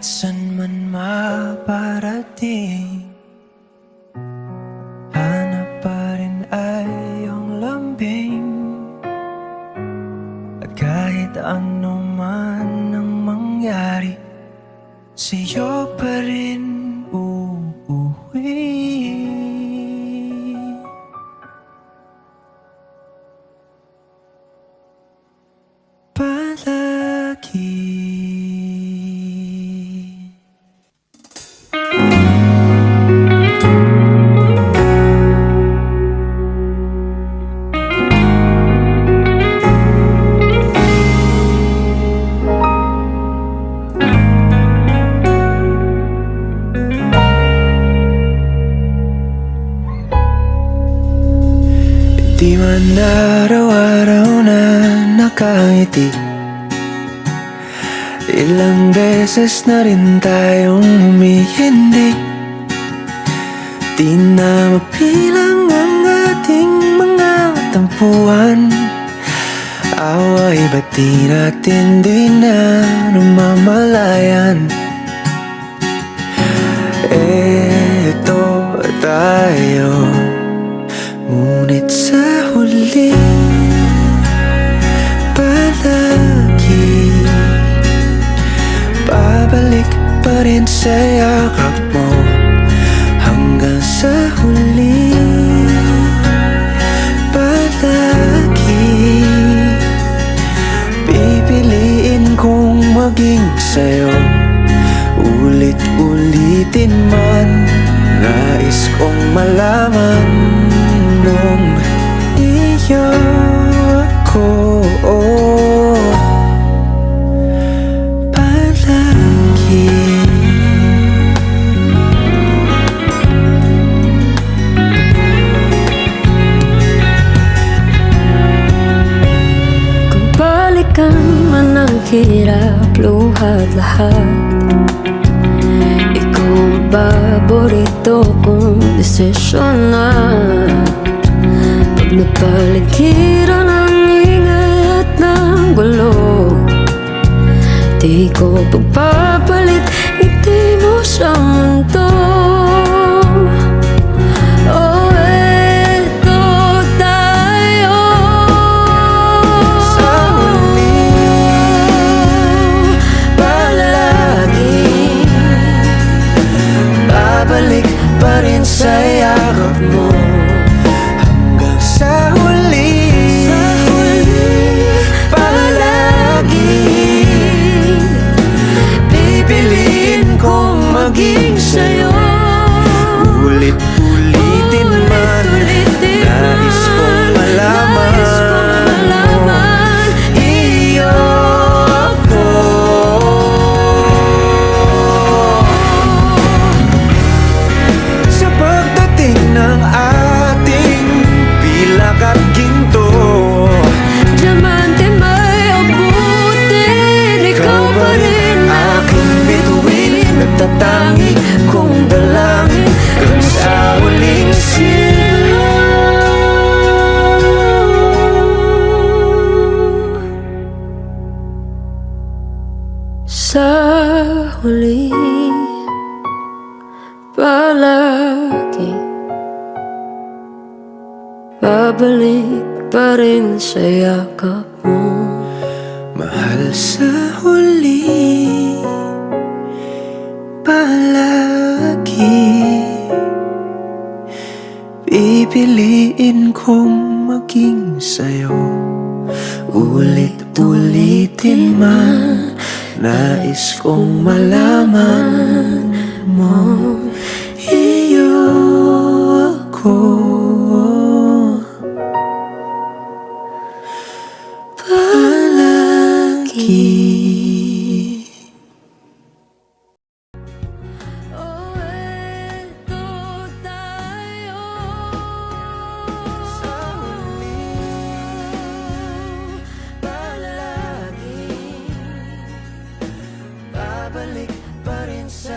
san man maparating, hanap pa rin ay iyong lambing. At kahit ano man ang mangyari, sa'yo pa rin uuwi. Palagi. Di man araw-araw na nakangiti, ilang beses na rin tayong humihindi. Di na mapilang ang ating mga tampuhan, away ba't di natin di na namamalayan? Eto tayo, ngunit sa huli palagi babalik pa rin sa yakap mo. Hanggang sa huli palagi pipiliin kong maging sa'yo. Ulit-ulitin man, nais kong malaman nung iyo ako palagi. Kung balikan man ang hirap, luhat lahat, ikaw ang paborito kong desisyon na. Pag napaligiran ang ingay at ng gulo, di ko pagpapalit ngiti mo sa mundo. Oh, eto tayo Sa huli palagi babalik pa rin sa yakap mo. Hanggang sa huli palagi pipiliin kong maging sa'yo. Ulit-ulitin man, nais kong malaman iyo ako. Sa pagdating ng ating pilak at ginto, diamante may abutin, ikaw pa rin aking bituin, nagtatangi kong dalangin hanggang sa huling sa huli palagi babalik pa rin sa yakap mo. mahal. Sa huli palagi pipiliin kong maging sa'yo. Ulit-ulitin man, nais kong malaman mo iyo ako palagi. Oh, eto tayo Sa huli palagi babalik pa rin sa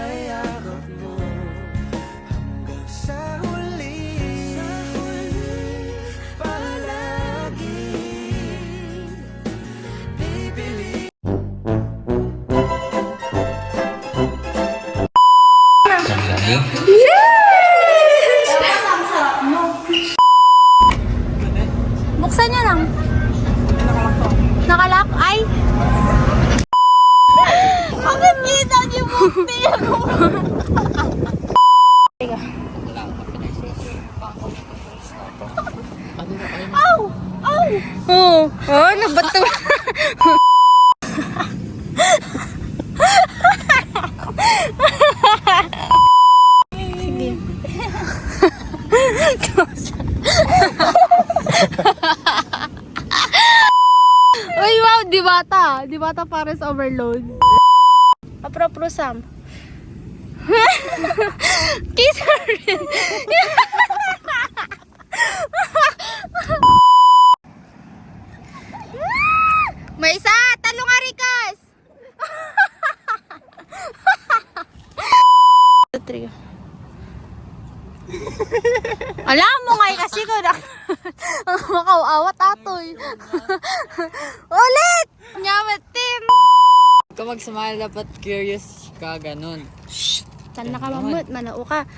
Teka. Oh, ano ba ito? Sige. Uy, wow, di bata. Di bata para sa overload. Apropro Sam. Kiss her rin. May isa! Talong arikas! Alam mo nga kasi ko na makawawat atoy. Ulit! Nyawat Tim! Kung mag-smile, dapat curious ka, ganun. Tan nakamamot, manao ka.